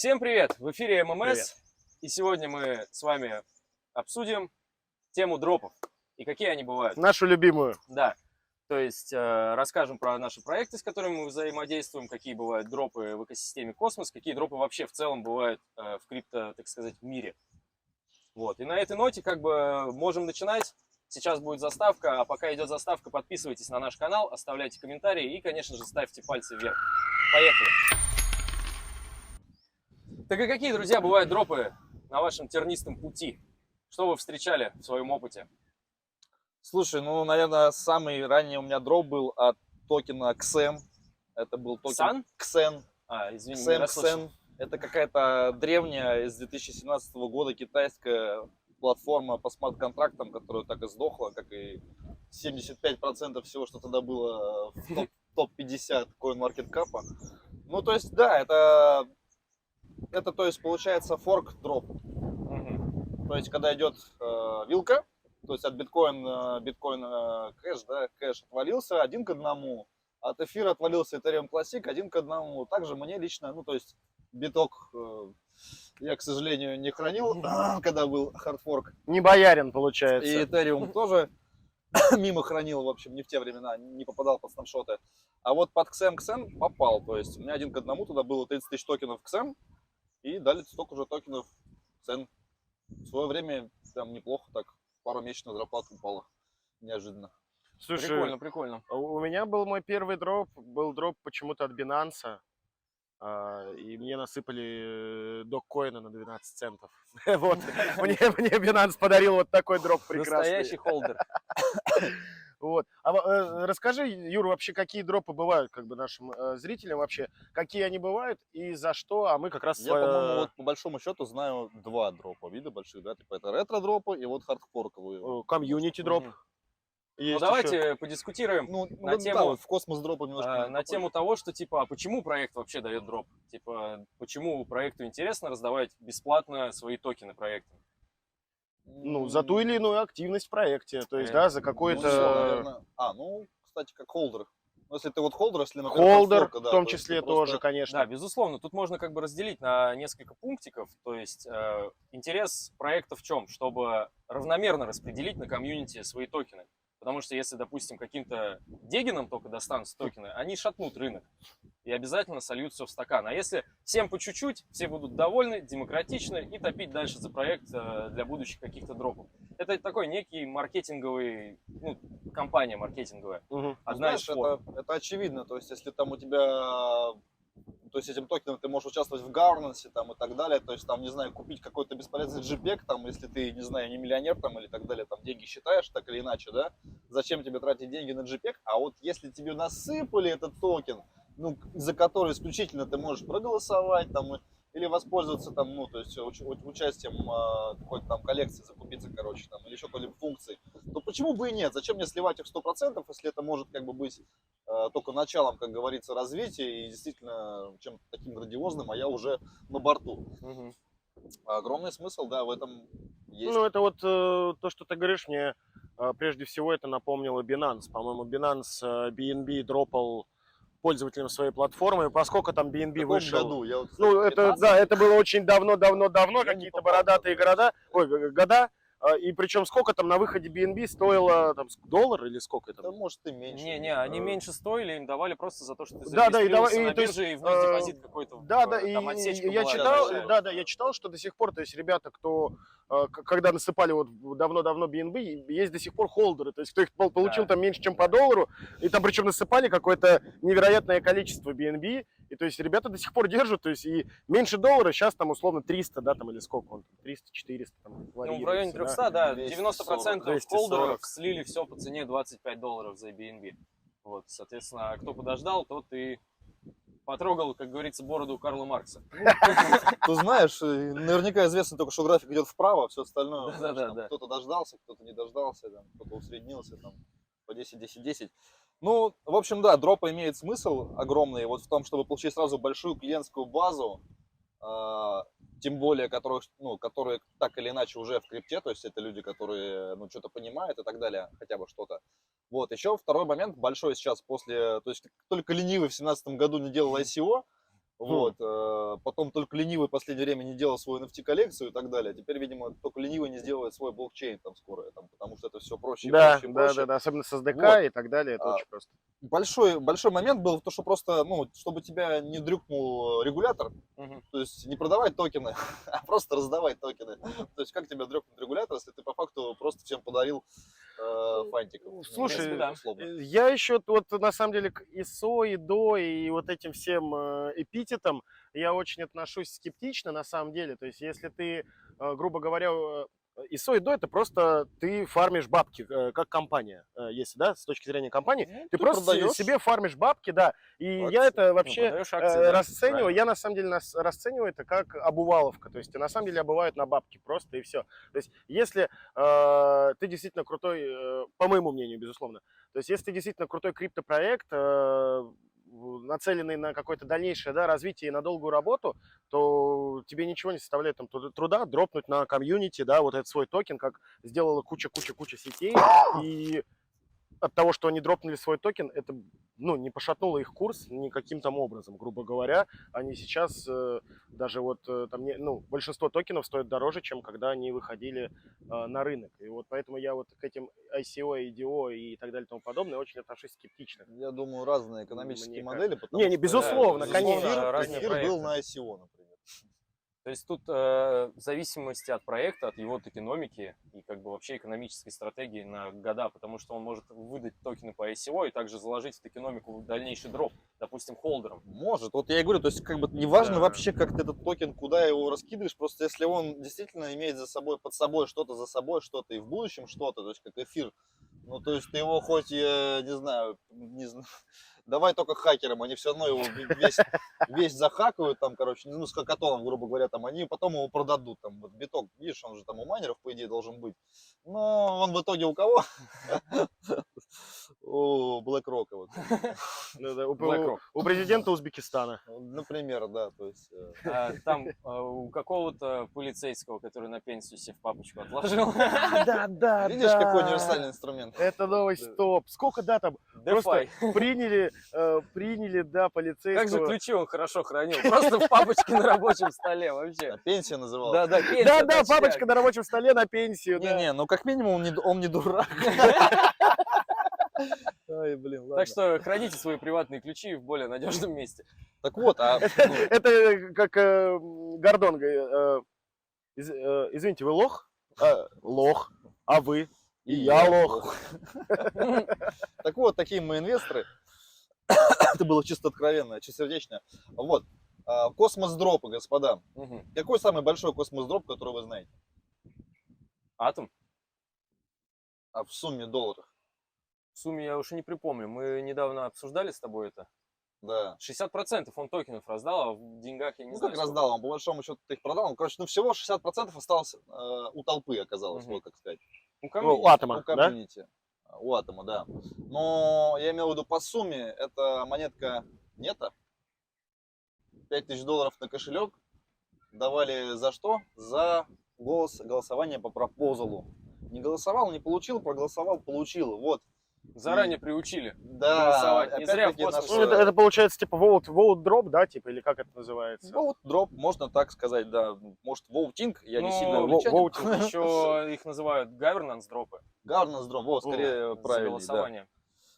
Всем привет! В эфире ММС. Привет. И сегодня мы с вами обсудим тему дропов и какие они бывают. Нашу любимую. Да, то есть расскажем про наши проекты, с которыми мы взаимодействуем, какие бывают дропы в экосистеме Космос, какие дропы вообще в целом бывают в крипто, так сказать, мире. Вот. И на этой ноте как бы можем начинать. Сейчас будет заставка, а пока идет заставка, подписывайтесь на наш канал, оставляйте комментарии и, конечно же, ставьте пальцы вверх. Поехали! Так и какие, друзья, бывают дропы на вашем тернистом пути? Что вы встречали в своем опыте? Слушай, ну, наверное, самый ранний у меня дроп был от токена XEN. Это был токен Сан? XEN. Извини, не XEN, расслышал. XEN. Это какая-то древняя из 2017 года китайская платформа по смарт-контрактам, которая так и сдохла, как и 75% всего, что тогда было в топ-50 CoinMarketCap. Ну, то есть, да, это то есть, получается, форк-дроп. То есть, когда идет вилка, то есть от биткоин кэш, да, кэш отвалился 1:1, от эфира отвалился Ethereum Classic 1:1. Также мне лично, ну, то есть, биток я, к сожалению, не хранил, когда был хардфорк. Не боярин, получается. И Ethereum тоже мимо хранил, в общем, не в те времена, не попадал под снапшоты. А вот под XEN попал, то есть у меня 1:1 туда было 30 тысяч токенов XEN, и дали столько же токенов XEN. В свое время прям неплохо так, пару месяцев на зарплату упало, неожиданно. Слушай, Прикольно. у меня был мой первый дроп, был дроп почему-то от Binance, и мне насыпали доккоина на 12 центов. Вот, мне Binance подарил вот такой дроп прекрасный. Настоящий холдер. Вот. Расскажи, Юр, вообще какие дропы бывают, как бы нашим зрителям вообще, какие они бывают и за что, а мы как раз... Я, по-моему, вот по большому счету знаю два дропа, вида больших, да, типа это ретро-дропы и вот хардфорковые. Комьюнити дроп. Ну давайте подискутируем на тему, да, вот в космос дропа немножко. на тему того, что типа, а почему проект вообще дает дроп? Типа, почему проекту интересно раздавать бесплатно свои токены проекта? Ну, за ту или иную активность в проекте, то есть, да, за какой-то... Ну, кстати, как холдер. Ну, если ты вот холдер, если, например, Холдер, хардфорка, да, в том то есть числе, ты просто- тоже, конечно. Да, безусловно, тут можно как бы разделить на несколько пунктиков. То есть интерес проекта в чем? Чтобы равномерно распределить на комьюнити свои токены. Потому что если, допустим, каким-то дегенам только достанутся токены, они шатнут рынок и обязательно сольют все в стакан. А если всем по чуть-чуть, все будут довольны, демократичны и топить дальше за проект для будущих каких-то дропов. Это такой некий маркетинговый, ну, компания маркетинговая. Мгм. Одна из форм. это очевидно. То есть, если там у тебя, то есть этим токеном ты можешь участвовать в governance там и так далее, то есть там, не знаю, купить какой-то бесполезный JPEG, там, если ты, не знаю, не миллионер там или так далее, там деньги считаешь так или иначе, да, зачем тебе тратить деньги на JPEG, а вот если тебе насыпали этот токен, ну, за который исключительно ты можешь проголосовать там или воспользоваться там, ну, то есть участием какой-то там коллекции, закупиться, короче, там, или еще какой-либо функции, то почему бы и нет? Зачем мне сливать их 100%, если это может как бы быть только началом, как говорится, развития и действительно чем-то таким грандиозным, а я уже на борту. Мгм. Огромный смысл, да, в этом есть. Ну, это вот то, что ты говоришь, мне прежде всего это напомнило Binance. По-моему, Binance BNB дропал пользователям своей платформы. Поскольку там BNB В каком вышел... году? Я вот, Ну, кстати, это, 15? да, это было очень давно, Я не какие-то попал бородатые туда. года. И причем сколько там на выходе BNB стоило, там, $1 или сколько это? Да, может, и меньше. Не, они меньше стоили, им давали просто за то, что ты Да, да, и зарегистрировался на то есть, бирже и внес депозит какой-то. Да, и там отсечка я была читал, небольшая. я читал, что до сих пор, то есть ребята, кто, когда насыпали вот давно-давно BNB, есть до сих пор холдеры, то есть кто их получил Да. там меньше, чем по $1, и там причем насыпали какое-то невероятное количество BNB, и то есть ребята до сих пор держат, то есть и меньше $1, сейчас там условно 300, да, там или сколько он, 300-400 там Ну, в районе 300, да, 90% 240. холдеров слили все по цене $25 за BNB. Вот, соответственно, кто подождал, тот и потрогал, как говорится, бороду Карла Маркса. Ты знаешь, наверняка известно только, что график идет вправо, все остальное. Да. Там кто-то дождался, кто-то не дождался, там, кто-то усреднился, там, по 10-10-10. Ну, в общем, да, дропы имеет смысл огромный вот в том, чтобы получить сразу большую клиентскую базу, тем более, которые так или иначе уже в крипте, то есть это люди, которые, ну, что-то понимают и так далее, хотя бы что-то. Вот, еще второй момент большой сейчас то есть только ленивый в 2017 году не делал ICO, Вот, потом только ленивый в последнее время не делал свою NFT-коллекцию и так далее. Теперь, видимо, только ленивый не сделает свой блокчейн там скоро, там, потому что это все проще и Да, проще и да, проще. да, да, особенно с SDK Вот. и так далее, это А, очень просто. Большой момент был в том, что просто, ну, чтобы тебя не дрюкнул регулятор, Мгм. то есть не продавать токены, а просто раздавать токены. То есть как тебя дрюкнет регулятор, если ты по факту просто всем подарил фантиков? Ну, Слушай, в принципе, да. условно. Я еще вот на самом деле к ISO, и до, и вот этим всем эпитетам я очень отношусь скептично на самом деле. То есть если ты, грубо говоря, ISO и до это просто ты фармишь бабки как компания, если, да, с точки зрения компании. Ну, Ты просто продаешь себе фармишь бабки, да. И я акции. это вообще продаешь акции, да, расцениваю, правильно. я на самом деле расцениваю это как обуваловка. То есть на самом деле обувают на бабки просто и все. То есть если ты действительно крутой, по моему мнению, безусловно. То есть, если ты действительно крутой криптопроект, нацеленный на какое-то дальнейшее, да, развитие и на долгую работу, то тебе ничего не составляет там труда дропнуть на комьюнити, да, вот этот свой токен, как сделала куча сетей, и от того, что они дропнули свой токен, это, ну, не пошатнуло их курс никаким там образом, грубо говоря. Они сейчас даже вот там, большинство токенов стоят дороже, чем когда они выходили на рынок. И вот поэтому я вот к этим ICO, IDO и так далее и тому подобное очень отношусь скептично. Я думаю, разные экономические Мне модели. кажется. Потому Не, что, безусловно, конечно. Эфир, Разные эфир был проекты. на ICO, например. То есть тут в зависимости от проекта, от его токеномики и как бы вообще экономической стратегии на года, потому что он может выдать токены по ICO и также заложить в токеномику дальнейший дроп, допустим, холдером. Может. Вот я и говорю, то есть как бы неважно Да. вообще, как ты этот токен, куда его раскидываешь, просто если он действительно имеет за собой, под собой что-то, за собой что-то и в будущем что-то, то есть как эфир, ну то есть ты его хоть, не знаю, давай только хакерам, они все равно его весь захакают там, короче, ну с хакатоном, грубо говоря, там, они потом его продадут, там, вот биток, видишь, он же там у майнеров, по идее, должен быть, но он в итоге у кого? У BlackRock, вот. BlackRock. У президента Узбекистана. Например, да, то есть... Там у какого-то полицейского, который на пенсию себе в папочку отложил. Да. Видишь, какой универсальный инструмент? Это новость топ. Сколько, да, там просто DeFi. приняли, да, полицейского. Как же ключи он хорошо хранил. Просто в папочке на рабочем столе вообще. Пенсия называлась. Да, пенсия. Да, папочка на рабочем столе на пенсию, да. Не, ну как минимум он не дурак. Ой, блин, ладно. Так что храните свои приватные ключи в более надежном месте. Так вот, Это как Гордон говорит, извините, вы лох? Лох. А вы? И я лох. Так вот, такие мы инвесторы. Это было чисто откровенно, чистосердечно. Вот. Космос-дропы, господа. Мгм. Какой самый большой космос-дроп, который вы знаете? Атом? А в сумме долларов? В сумме я уж и не припомню. Мы недавно обсуждали с тобой это. Да. 60% он токенов раздал, а в деньгах я не Ну знаю. как сколько. раздал, он по большому счету ты их продал. Ну, короче, ну всего 60% осталось у толпы оказалось, Мгм. вот как сказать. У У комьюнити. Атома, У да? комьюнити. У Атома, да. Но я имел в виду по сумме, это монетка нета. $5000 на кошелек. Давали за что? За голосование по пропозалу. Не голосовал, не получил, проголосовал, получил. Вот. Заранее приучили. Да, Голосовать. Не зря в опять-таки космосе. Ну, это получается типа vote drop, да, типа, или как это называется? Vote drop, можно так сказать, да. Может, voting, я не Ну, сильно voting. увлечен. Еще их называют governance дропы. Governance drop, вот, скорее За правильнее, да. голосование.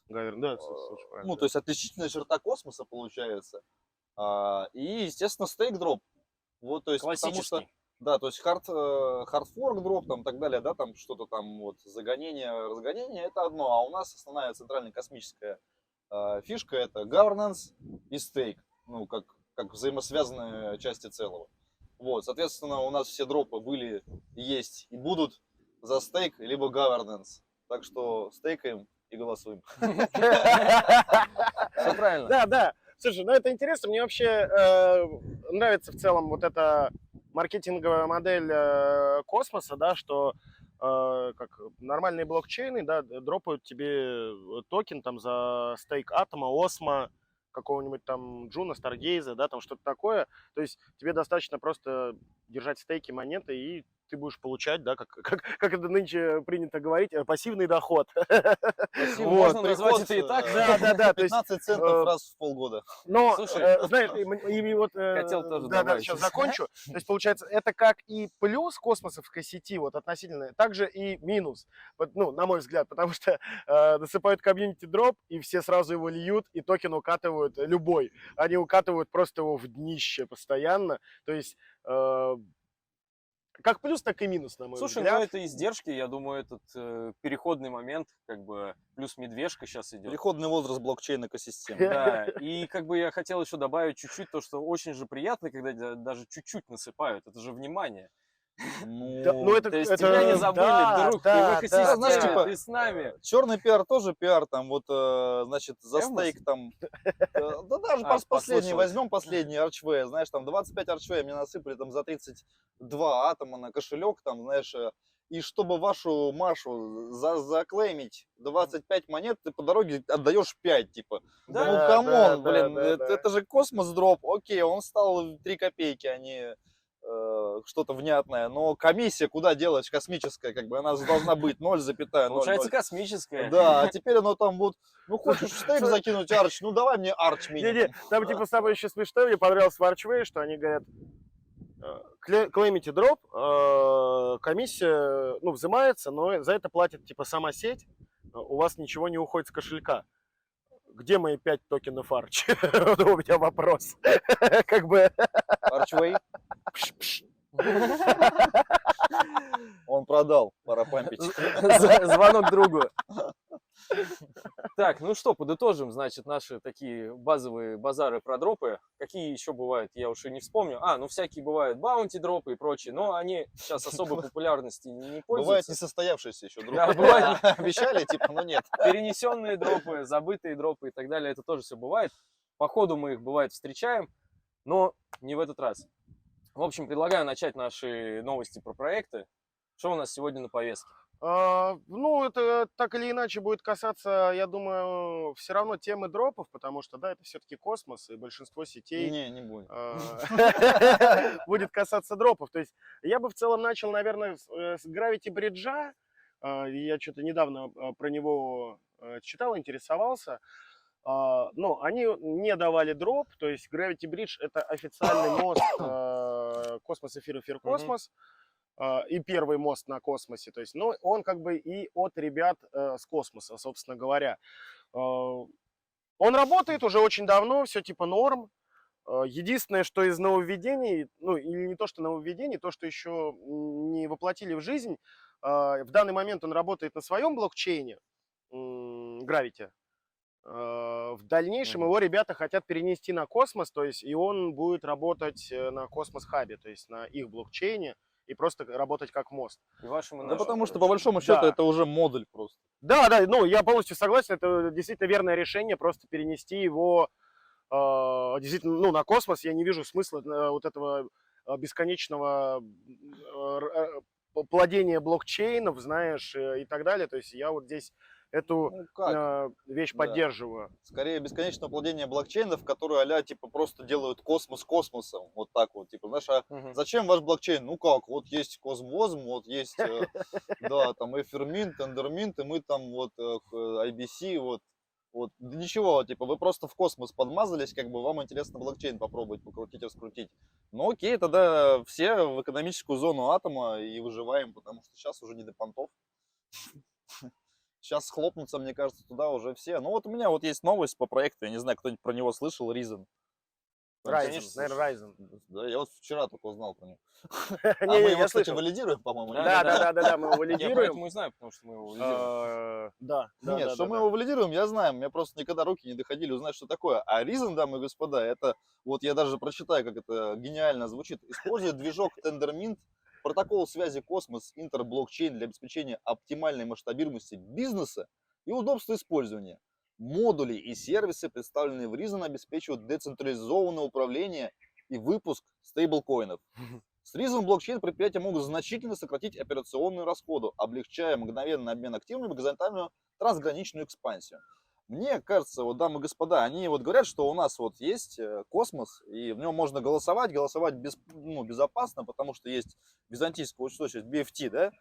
Да, слушай, правильно. Ну, то есть отличительная черта космоса получается. И, естественно, стейк дроп. Вот, то есть, потому что, Классический. да, то есть hardfork дроп, там, и так далее, да, там что-то там, вот, загонение, разгонение, это одно, а у нас основная центральная космическая фишка это governance и стейк, ну, как взаимосвязанные части целого. Вот, соответственно, у нас все дропы были, есть и будут за стейк, либо governance. Так что стейкаем и голосуем. Все правильно. Да. Слушай, ну это интересно. Мне вообще нравится в целом вот эта маркетинговая модель космоса, да, что как нормальные блокчейны, да, дропают тебе токен там за стейк Атома, Осмо, какого-нибудь там Джуна, Старгейза, да, там что-то такое. То есть тебе достаточно просто держать стейки монеты, и ты будешь получать, да, как это нынче принято говорить, пассивный доход. Спасибо, Вот, можно назвать это и так. Да, то есть, 15 центов раз в полгода. но, Слушай, знаешь, и вот, хотел тоже да, добавить. сейчас закончу. То есть, получается, это как и плюс космосовской сети, вот относительно, также и минус, вот, ну, на мой взгляд, потому что насыпают комьюнити дроп, и все сразу его льют, и токен укатывают любой. Они укатывают просто его в днище постоянно. То есть, как плюс, так и минус, на мой Слушай, взгляд. ну это издержки, я думаю, этот переходный момент, как бы, плюс медвежка сейчас идет. Переходный возраст блокчейн экосистемы. Да, и как бы я хотел еще добавить чуть-чуть то, что очень же приятно, когда даже чуть-чуть насыпают, это же внимание. Да, ну, это, То есть это- тебя не забыли, да, друг, да, ты в да, экосистеме, знаешь, типа, ты с нами. Черный пиар тоже пиар, там вот, значит, за Эвмос? стейк там, да даже А, последний, послышалось. возьмем последний Archway, знаешь, там 25 Archway мне насыпали там за 32 атома на кошелек, там, знаешь, и чтобы вашу Машу заклеймить 25 монет, ты по дороге отдаешь 5, типа. Да, Ну, да, камон, да, блин, да, это, да. это же космос дроп, окей, он стал 3 копейки, а не что-то внятное, но комиссия куда делать, космическая, как бы, она же должна быть 0,00. Получается космическое. Да, а теперь оно там вот, ну хочешь в стейк закинуть арч, ну давай мне арч Не-не, минимум. там типа самое еще смешное, мне понравилось в Archway, что они говорят, клеймите дроп, комиссия, ну, взимается, но за это платит типа сама сеть, у вас ничего не уходит с кошелька. Где мои 5 токенов Arch? Вот у меня вопрос. Как бы... Archway. Он продал, пора пампить. Звонок другу. Так, ну что, подытожим, значит, наши такие базовые базары про дропы. Какие еще бывают, я уже не вспомню. Ну всякие бывают баунти дропы и прочее, но они сейчас особой популярности не Бывает пользуются. несостоявшиеся еще друг. Да, бывает. Обещали, типа, но нет. Перенесенные дропы, забытые дропы и так далее, это тоже все бывает. По ходу мы их, бывает, встречаем, но не в этот раз. В общем, предлагаю начать наши новости про проекты. Что у нас сегодня на повестке? Ну, это так или иначе будет касаться, я думаю, все равно темы дропов, потому что, да, это все-таки космос, и большинство сетей Не будет. будет касаться дропов. То есть я бы в целом начал, наверное, с Gravity Bridge. Я что-то недавно про него читал, интересовался. Но они не давали дроп, то есть Gravity Bridge это официальный мост Космос, Эфир, Эфир, Космос. И первый мост на космосе, то есть, ну, он как бы и от ребят с космоса, собственно говоря. Он работает уже очень давно, все типа норм. Единственное, что из нововведений, ну, или не то, что нововведений, то, что еще не воплотили в жизнь, в данный момент он работает на своем блокчейне, Gravity. В дальнейшем его ребята хотят перенести на космос, то есть, и он будет работать на Космос Хабе, то есть на их блокчейне, и просто работать как мост. И вашим, и Да нашим, потому что, короче. по большому счету, Да. это уже модуль просто. Да, ну я полностью согласен, это действительно верное решение, просто перенести его действительно, ну, на космос. Я не вижу смысла вот этого бесконечного плодения блокчейнов, знаешь, и так далее. То есть я вот здесь эту Ну как? вещь Да. поддерживаю. Скорее бесконечное плодение блокчейнов, которые а-ля типа просто делают космос космосом. Вот так вот. Типа, знаешь, Мгм. зачем ваш блокчейн? Ну как, вот есть Космозм, вот есть, да, там Эфирминт, Эндерминт, и мы там вот IBC, вот. Да ничего, типа, вы просто в космос подмазались, как бы вам интересно блокчейн попробовать покрутить, раскрутить. Ну окей, тогда все в экономическую зону атома и выживаем, потому что сейчас уже не до понтов. Сейчас схлопнутся, мне кажется, туда уже все. Ну вот у меня вот есть новость по проекту, я не знаю, кто-нибудь про него слышал, Reason. Ryzen, наверное, Ryzen. Да, я вот вчера только узнал про него. Не, Мы я его, кстати, слышал. валидируем, по-моему, нет? Да, мы его Я валидируем. поэтому и знаю, потому что мы его лидируем. Да, Нет, что мы его валидируем, я знаю. Мне просто никогда руки не доходили узнать, что такое. А Reason, дамы и господа, это, вот я даже прочитаю, как это гениально звучит. Использует движок Tendermint, протокол связи Космос, интерблокчейн для обеспечения оптимальной масштабируемости бизнеса и удобства использования. Модули и сервисы, представленные в Reason, обеспечивают децентрализованное управление и выпуск стейблкоинов. С Reason блокчейн предприятия могут значительно сократить операционные расходы, облегчая мгновенный обмен активами и горизонтальную трансграничную экспансию. Мне кажется, вот, дамы и господа, они вот говорят, что у нас вот есть космос, и в нем можно голосовать безопасно, потому что есть византийская устойчивость, BFT, да?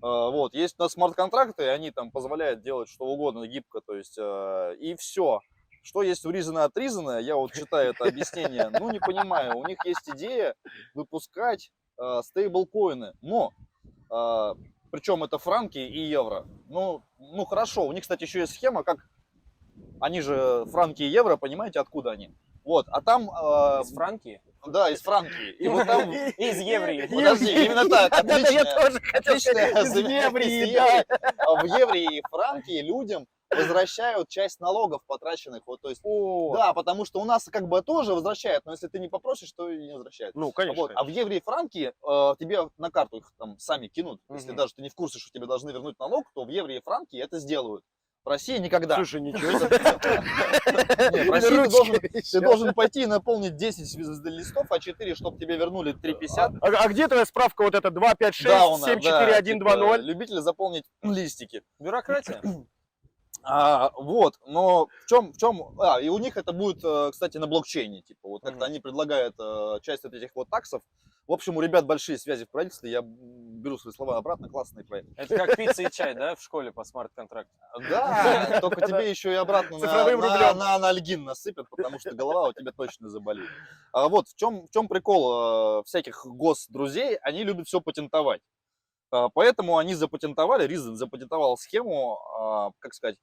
Вот, есть у нас смарт-контракты, и они там позволяют делать что угодно гибко, то есть, и все. Что есть у Reason от Reason, я вот читаю это объяснение, ну, не понимаю, у них есть идея выпускать стейблкоины, но причем это франки и евро. Ну, хорошо, у них, кстати, еще есть схема, как они же франки и евро, понимаете, откуда они? Вот, а там... Из Франкии? Да, из Франкии. И вот там... Из Еврии. Подожди, именно так, отлично. Я тоже хотел сказать, из Еврии, да. В Еврии и Франкии людям возвращают часть налогов потраченных. Вот, то есть, да, потому что у нас как бы тоже возвращают, но если ты не попросишь, то и не возвращают. Ну, конечно. Вот, а в Еврии и Франкии тебе на карту их там сами кинут. Если даже ты не в курсе, что тебе должны вернуть налог, то в Еврии и Франкии это сделают. В России никогда. Слушай, ничего себе. Нет, в России ты должен пойти и наполнить 10 листов, а 4, чтобы тебе вернули 3,50. А где твоя справка вот эта 256 Да, у нас, 74120? любители заполнить листики. Бюрократия. Вот, но в чем, и у них это будет, кстати, на блокчейне, типа, вот как-то они предлагают часть вот этих вот таксов. В общем, у ребят большие связи в правительстве, я беру свои слова обратно, классный проект. Это как пицца и чай, да, в школе по смарт-контракту? Да, только тебе еще и обратно на анальгин насыпят, потому что голова у тебя точно заболит. А вот в чем прикол всяких госдрузей, они любят все патентовать. Поэтому они запатентовали, Reason запатентовал схему, как сказать,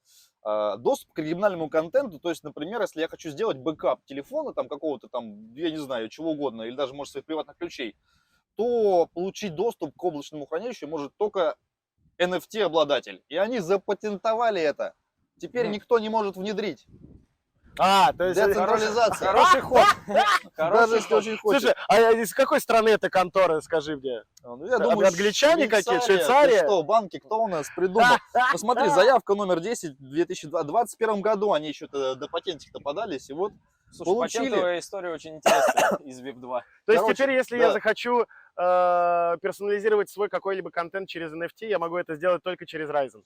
доступ к оригинальному контенту. То есть, например, если я хочу сделать бэкап телефона, там какого-то там, я не знаю, чего угодно, или даже, может, своих приватных ключей, то получить доступ к облачному хранилищу может только NFT-обладатель. И они запатентовали это. Теперь никто не может внедрить. То есть... Децентрализация. Хороший ход. Даже если очень хочешь. Слушай, а из какой страны эта контора, скажи мне? Ну, я думаю, англичане какие-то, Швейцария? Ты что, банки, кто у нас придумал? Ну смотри, заявка номер 10 в 2021 году, они еще до патентик-то подались, и вот Слушай, получили. патентовая история очень интересная из Web2. То есть теперь, если я захочу персонализировать свой какой-либо контент через NFT, я могу это сделать только через Ryzen.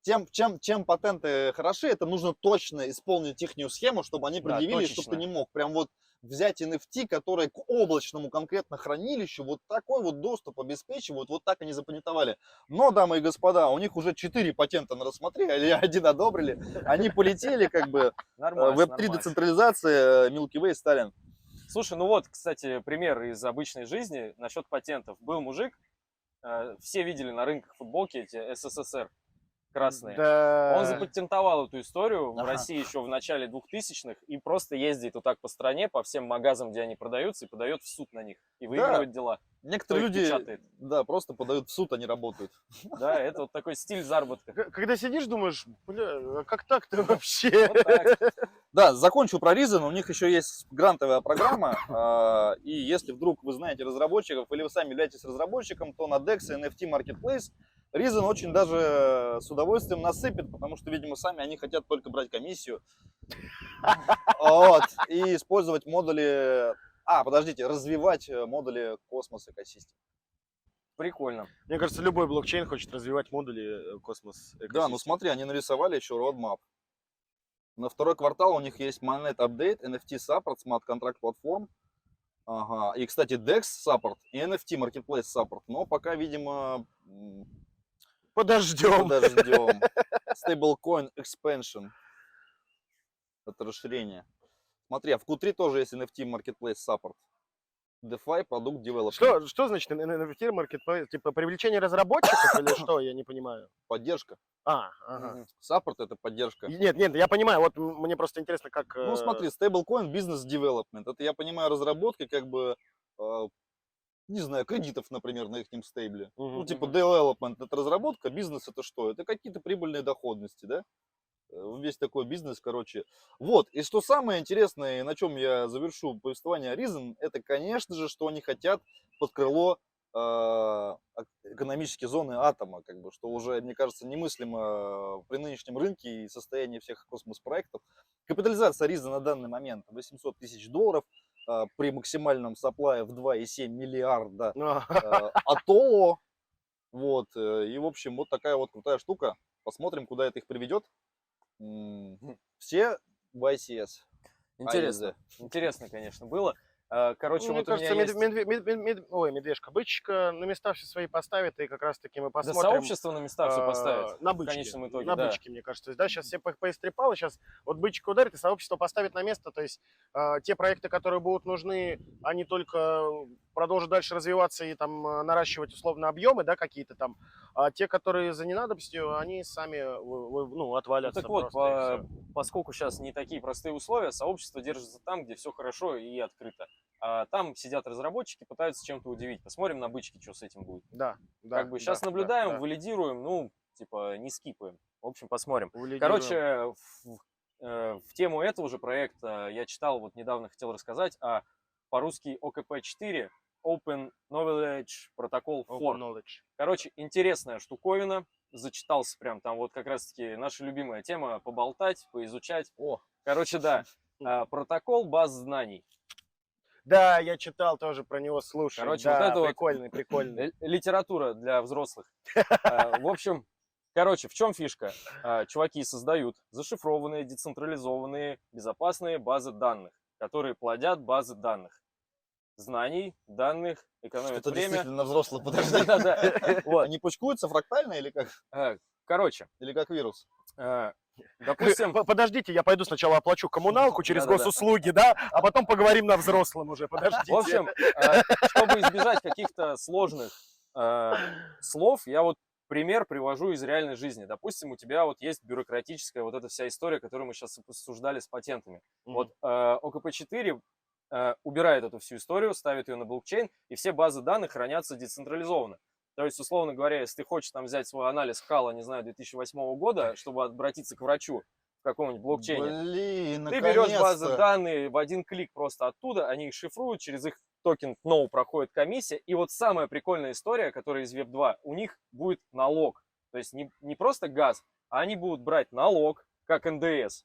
Чем патенты хороши, это нужно точно исполнить их схему, чтобы они предъявили, чтобы ты не мог прям вот взять NFT, который к облачному конкретно хранилищу вот такой вот доступ обеспечивают, вот так они запатентовали. Но, дамы и господа, у них уже 4 патента на рассмотрели, 1 одобрили, они полетели как бы. Web3 децентрализация, Milky Way, Сталин. Слушай, ну вот, кстати, пример из обычной жизни насчет патентов. Был мужик, все видели на рынках футболки эти СССР. Красные. Да. Он запатентовал эту историю в России еще в начале 2000-х и просто ездит вот так по стране, по всем магазам, где они продаются, и подает в суд на них. И выигрывает дела. Некоторые люди просто подают в суд, они работают. Да, это вот такой стиль заработка. Когда сидишь, думаешь, бля, как так-то вообще? Вот так. Да, закончу про Reason. У них еще есть грантовая программа. И если вдруг вы знаете разработчиков или вы сами являетесь разработчиком, то на DEX и NFT Marketplace Reason очень даже с удовольствием насыпет, потому что, видимо, сами они хотят только брать комиссию. Вот. И использовать модули... развивать модули космос экосистем. Прикольно. Мне кажется, любой блокчейн хочет развивать модули космос экосистем. Да, ну смотри, они нарисовали еще roadmap. На второй квартал у них есть Mainnet Update, NFT Support, Smart Contract Platform. Ага. И, кстати, DEX Support и NFT Marketplace Support. Но пока, видимо... Подождем. Stablecoin Expansion. Это расширение. Смотри, а в Q3 тоже есть NFT Marketplace Support. DeFi Product Development. Что значит NFT Marketplace? Типа привлечение разработчиков или что? Я не понимаю. Поддержка. Ага. Support это поддержка. Нет, я понимаю. Вот мне просто интересно, как... Ну смотри, Stablecoin Business Development. Это, я понимаю, разработка как бы... не знаю, кредитов, например, на их стейбле. Ну, типа development это разработка, бизнес это что? Это какие-то прибыльные доходности, да? Весь такой бизнес, короче. Вот, и что самое интересное, и на чем я завершу повествование Reason, это, конечно же, что они хотят под крыло экономические зоны атома, как бы, что уже, мне кажется, немыслимо при нынешнем рынке и состоянии всех космос-проектов. Капитализация Reason на данный момент $800 тысяч, при максимальном сапплае в 2,7 миллиарда АТО. Вот, и, в общем, вот такая вот крутая штука. Посмотрим, куда это их приведет. Все в ICS. Интересно. Интересно, конечно, было. Короче, Ну, мне вот у меня кажется, есть... медвежка, бычка на места все свои поставит, и как раз таки мы Да посмотрим. сообщество на места все поставит. На В бычке, конечном итоге, на да. бычке, мне кажется. То есть, да, сейчас все поистрепало, сейчас вот бычка ударит, и сообщество поставит на место. То есть те проекты, которые будут нужны, они только продолжат дальше развиваться и там наращивать условно объемы, да, какие-то там. А те, которые за ненадобностью, они сами ну, Ну, отвалятся так вот, просто, и всё. поскольку сейчас не такие простые условия, сообщество держится там, где все хорошо и открыто. А там сидят разработчики, пытаются чем-то удивить. Посмотрим на бычки, что с этим будет. Да, да. Как бы сейчас да, наблюдаем, да. валидируем, ну, типа, не скипаем. В общем, посмотрим. Валидируем. Короче, в тему этого же проекта я читал, вот недавно хотел рассказать, по-русски ОКП-4, Open Knowledge Protocol Open 4. knowledge. Короче, интересная штуковина. Зачитался прям там вот как раз-таки наша любимая тема поболтать, поизучать. Короче, да. Протокол баз знаний. Да, я читал тоже про него, слушай. Короче, да, вот это вот прикольный. литература для взрослых. В общем, короче, в чем фишка? Чуваки создают зашифрованные, децентрализованные, безопасные базы данных, которые плодят базы данных. Знаний, данных, экономят Что-то время. действительно взрослый, подожди. Да-да-да. Вот. Они пучкуются фрактально или как? Короче, Или как вирус? допустим, Подождите, я пойду сначала оплачу коммуналку через Да-да-да. госуслуги, да, а потом поговорим на взрослом уже, подождите. в общем, чтобы избежать каких-то сложных слов, я вот пример привожу из реальной жизни. Допустим, у тебя вот есть бюрократическая вот эта вся история, которую мы сейчас обсуждали с патентами. Вот ОКП-4 убирает эту всю историю, ставит ее на блокчейн, и все базы данных хранятся децентрализованно. То есть, условно говоря, если ты хочешь там взять свой анализ КАЛа, не знаю, 2008 года, чтобы обратиться к врачу в каком-нибудь блокчейне, Блин, ты берешь базы наконец-то. данные в один клик просто оттуда, они их шифруют, через их токен КНОУ проходит комиссия, и вот самая прикольная история, которая из Web2, у них будет налог. То есть не просто газ, а они будут брать налог, как НДС,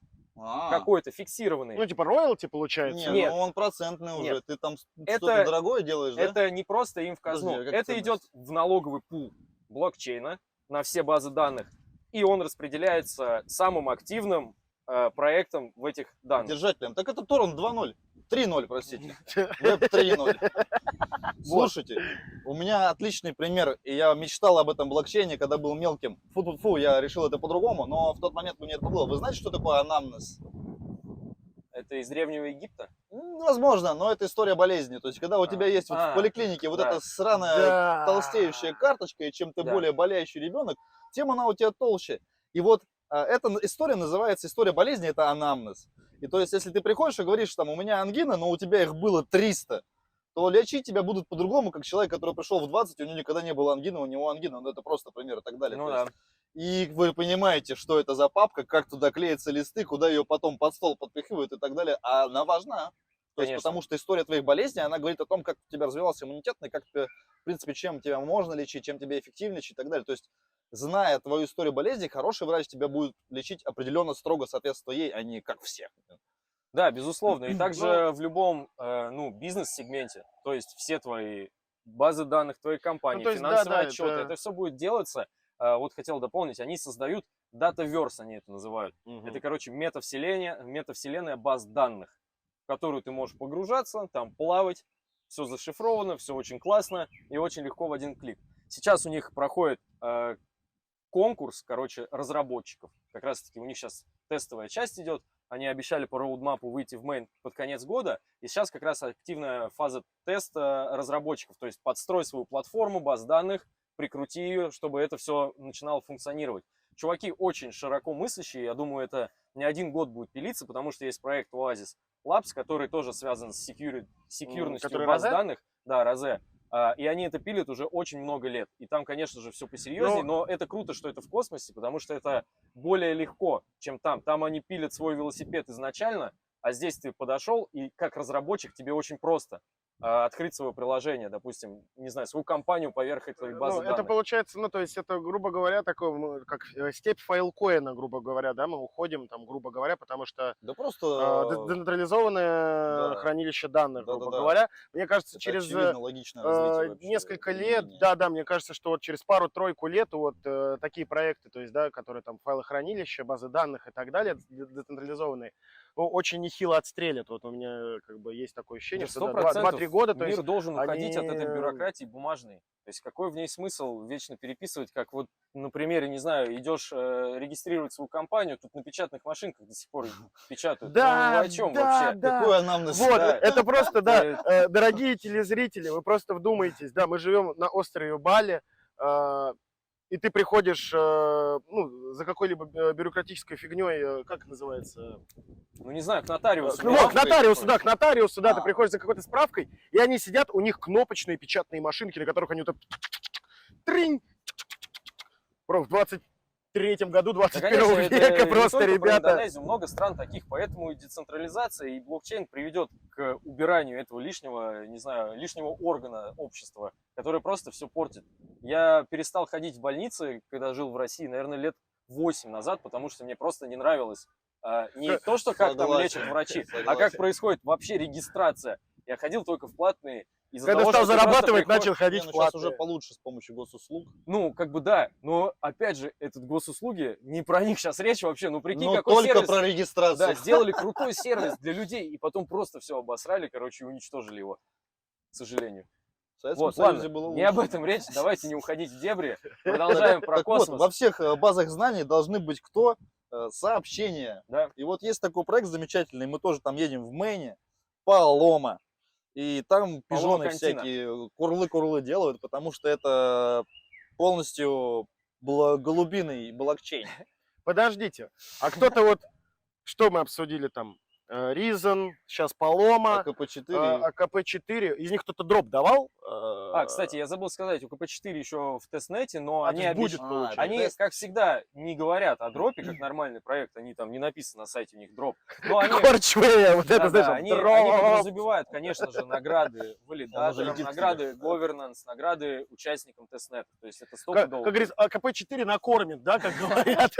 какой-то фиксированный. Ну, типа роялти получается? Не, Нет. ну он процентный уже. Нет. Ты там Это- что-то дорогое делаешь, да? Это не просто им в казну, Подожди, а как это ценность? идет в налоговый пул блокчейна на все базы данных, и он распределяется самым активным проектом в этих данных. Держателем. Так это Торрент 2.0. 3.0, простите. Веб 3.0. Слушайте, у меня отличный пример, и я мечтал об этом блокчейне, когда был мелким. Фу-фу-фу, я решил это по-другому, но в тот момент мне это было. Вы знаете, что такое анамнез? Это из Древнего Египта? Возможно, но это история болезни. То есть, когда у тебя есть вот в поликлинике вот да. эта сраная Да. толстеющая карточка, и чем ты Да. более болящий ребенок, тем она у тебя толще. И вот эта история называется история болезни, это анамнез. И то есть, если ты приходишь и говоришь, там, у меня ангина, но у тебя их было 300, то лечить тебя будут по-другому, как человек, который пришел в 20, у него никогда не было ангины, у него ангина, ну это просто пример и так далее. Ну То да. есть, и вы понимаете, что это за папка, как туда клеятся листы, куда ее потом под стол подпихивают и так далее. А она важна. То есть, Конечно. потому что история твоих болезней, она говорит о том, как у тебя развивался иммунитет, и как тебе, в принципе, чем тебя можно лечить, чем тебе эффективно лечить и так далее. То есть, зная твою историю болезни, хороший врач тебя будет лечить определенно строго соответствуя ей, а не как всех. Да, безусловно. И также в любом бизнес-сегменте, то есть все твои базы данных, твоей компании, то есть, финансовые да, отчеты, это- это все будет делаться. Вот хотел дополнить, они создают Dataverse, они это называют. Это, короче, метавселенная баз данных, в которую ты можешь погружаться, там плавать, все зашифровано, все очень классно и очень легко в один клик. Сейчас у них проходит конкурс, короче, разработчиков. Как раз таки у них сейчас тестовая часть идет. Они обещали по роудмапу выйти в мейн под конец года. И сейчас как раз активная фаза теста разработчиков. То есть подстрой свою платформу, баз данных, прикрути ее, чтобы это все начинало функционировать. Чуваки очень широко мыслящие. Я думаю, это не один год будет пилиться, потому что есть проект Oasis Labs, который тоже связан с секьюрностью Который баз Розе? данных. Да, Розе. И они это пилят уже очень много лет. И там, конечно же, все посерьезнее, но это круто, что это в космосе, потому что это более легко, чем там. Там они пилят свой велосипед изначально, а здесь ты подошел, и как разработчик тебе очень просто. открыть свое приложение, допустим, не знаю, свою компанию поверх этой базы Ну, данных. это получается, ну, то есть это, грубо говоря, такое, как степь файлкоина, грубо говоря, да, мы уходим, там, грубо говоря, потому что Да просто, децентрализованное да, хранилище данных, грубо да-да-да. говоря. Мне кажется, Это через очевидно логичное развитие вообще несколько лет, применения. да, мне кажется, что вот через пару-тройку лет вот такие проекты, то есть, да, которые там файлохранилища, базы данных и так далее, децентрализованные, очень нехило отстрелят. Вот у меня как бы есть такое ощущение, Да, что 100% 2-3 года, то мир есть должен уходить от этой они... бюрократии бумажной. То есть какой в ней смысл вечно переписывать, как вот на примере, не знаю, идешь регистрировать свою компанию, тут на печатных машинках до сих пор печатают. Ну, вы Да, о чем да, вообще? да. Какой анамнез? Вот, Да. это просто, да, Это- дорогие телезрители, вы просто вдумайтесь, да, мы живем на острове Бали, и ты приходишь, ну, за какой-либо бюрократической фигней, как это называется? Ну, не знаю, к нотариусу. Ну, не вот, к надо нотариусу, приходишь. да, к нотариусу, да, ты А. приходишь за какой-то справкой, и они сидят, у них кнопочные печатные машинки, на которых они вот так тринь, в 23-м году, Да, 21 конечно, это века не просто, только про ребята. Индонезию, много стран таких, поэтому и децентрализация, и блокчейн приведет к убиранию этого лишнего, не знаю, лишнего органа общества, который просто все портит. Я перестал ходить в больницы, когда жил в России, наверное, лет 8 назад, потому что мне просто не нравилось не то, что как там Согласен, лечат врачи, а согласен. как происходит вообще регистрация. Я ходил только в платные. Из-за Когда того, стал что ты просто зарабатывать, приходишь- начал ходить Не, в ну сейчас уже платные. получше с помощью госуслуг. Ну, как бы да, но опять же, этот госуслуги, не про них сейчас речь вообще, ну прикинь, Но какой только сервис. про регистрацию. Да, сделали крутой сервис для людей, и потом просто все обосрали, короче, и уничтожили его, к сожалению. В Советском Вот, Союзе ладно, было не об лучше. этом речь, давайте не уходить в дебри, продолжаем про Так вот, космос. во всех базах знаний должны быть кто? Сообщения. Да. И вот есть такой проект замечательный, мы тоже там едем в Мэне, Палома. И там пижоны Кантина. всякие курлы-курлы делают, потому что это полностью голубиный блокчейн. Подождите, а кто-то вот, что мы обсудили там? Reason, сейчас Paloma, АКП-4. АКП-4, из них кто-то дроп давал? Кстати, я забыл сказать, у КП-4 еще в тестнете, но А, они, то есть будет, обещ- получается. они, как всегда, не говорят о дропе, как нормальный проект, они там не написано на сайте у них дроп. Но они, Корчвея, вот это, да, знаешь, они дроп. подразумевают, конечно же, награды Он уже валидаторам, летит к награды governance, награды участникам тестнета. То есть это Как стопудово. говорится, АКП-4 накормит, да, как говорят.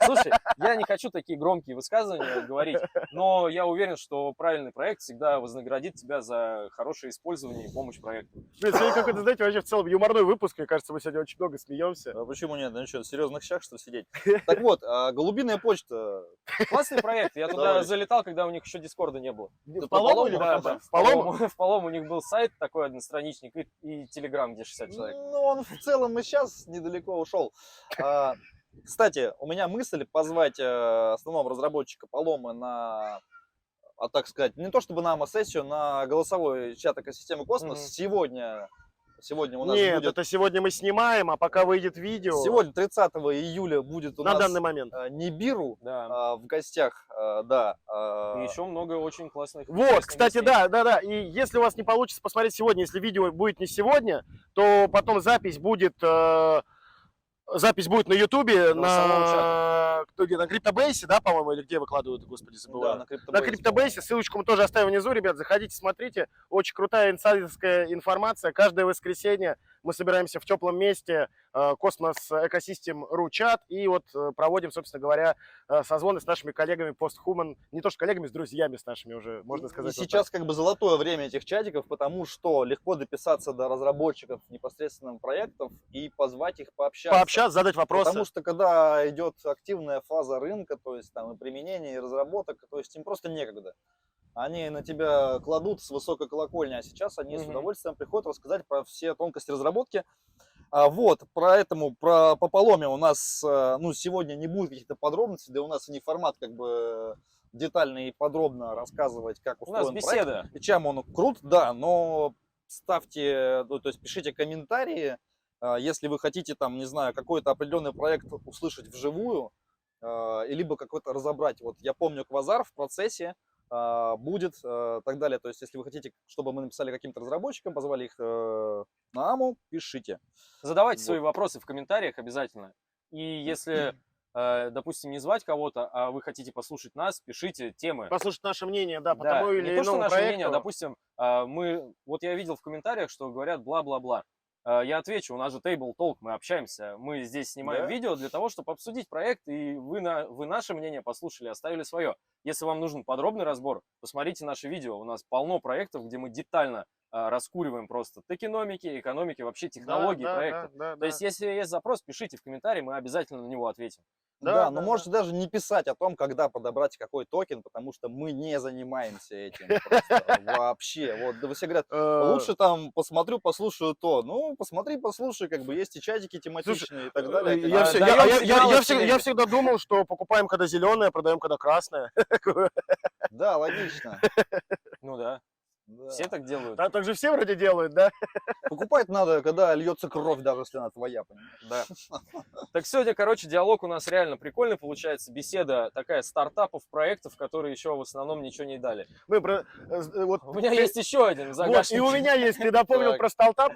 Слушай, я не хочу такие громкие высказывания говорить, но я уверен, что правильный проект всегда вознаградит тебя за хорошее использование и помощь проекту. Блин, сегодня какой-то, знаете, вообще в целом юморной выпуск, мне кажется, мы сегодня очень много смеемся. А почему нет? Ну что, на серьезных щах, что ли, сидеть? Так вот, голубиная почта. Классный проект. Я туда Давай. залетал, когда у них еще Дискорда не было. В по Палому или Палому? в Да, АКП? да, В Палому? В Палому у них был сайт такой одностраничник и Телеграм, где 60 человек. Ну, он в целом и сейчас недалеко ушел. Кстати, у меня мысль позвать основного разработчика Паломы на, так сказать, не то чтобы на АМА-сессию, на голосовой чат экосистемы Космос. Мгм. Сегодня у нас Нет, будет... это сегодня мы снимаем, а пока выйдет видео, Сегодня, 30 июля, будет у на нас данный момент. Нибиру Да. в гостях, да. И еще много очень классных. Вот, интересных кстати, гостей. да. И если у вас не получится посмотреть сегодня, если видео будет не сегодня, то потом запись будет на Ютубе, Голосового на Криптобейсе, да, по-моему, или где выкладывают, господи, Да, забываю. на На Криптобейсе, ссылочку мы тоже оставим внизу, ребят, заходите, смотрите. Очень крутая инсайдерская информация. Каждое воскресенье мы собираемся в теплом месте, Космос Экосистем чат, и вот проводим, собственно говоря, созвоны с нашими коллегами Posthuman, не то что коллегами, с друзьями с нашими уже, можно сказать. И вот сейчас как бы золотое время этих чатиков, потому что легко дописаться до разработчиков непосредственно проектов и позвать их так. пообщаться. Пообщаться, задать вопросы. Потому что когда идет активная фаза рынка, то есть там и применение, и разработок, то есть им просто некогда. Они на тебя кладут с высокой колокольни, а сейчас они с Мгм. удовольствием приходят рассказать про все тонкости разработки. Вот, поэтому по Паломе у нас, ну, сегодня не будет каких-то подробностей, да у нас и не формат как бы детально и подробно рассказывать, как У нас устроен проект беседа. и чем он крут, да, но ставьте, ну, то есть пишите комментарии, если вы хотите там, не знаю, какой-то определенный проект услышать вживую, и либо какой-то разобрать. Вот я помню Квазар в процессе будет, так далее. То есть, если вы хотите, чтобы мы написали каким-то разработчикам, позвали их на АМУ, пишите. Задавайте Вот. свои вопросы в комментариях обязательно. И если допустим, не звать кого-то, а вы хотите послушать нас, пишите темы. Послушать наше мнение, да, по Да, тому или не то, что иному наше мнение, а, проекту. допустим, вот я видел в комментариях, что говорят бла-бла-бла. Я отвечу, у нас же Table Talk, мы общаемся, мы здесь снимаем Да. видео для того, чтобы обсудить проект, и вы наше мнение послушали, оставили свое. Если вам нужен подробный разбор, посмотрите наши видео, у нас полно проектов, где мы детально раскуриваем просто токеномики, экономики, вообще технологии проекта. То есть, если есть запрос, пишите в комментарии, мы обязательно на него ответим. Да, но можете даже не писать о том, когда подобрать какой токен, потому что мы не занимаемся этим просто вообще. Вот, да, все говорят, лучше там посмотрю, послушаю то. Ну, посмотри, послушай, как бы есть и чатики тематичные и так далее. Я, как бы. я всегда думал, что покупаем, когда зеленое, продаем, когда красное. Да, логично. Ну да, Да. все так делают. Да, так же все вроде делают, да? Покупать надо, когда льется кровь, даже если она твоя, понимаешь? Да. Так сегодня, короче, диалог у нас реально прикольный получается. Беседа такая стартапов, проектов, которые еще в основном ничего не дали. Вот, У меня есть еще один вот, загашник. и у меня есть, ты напомнил Так.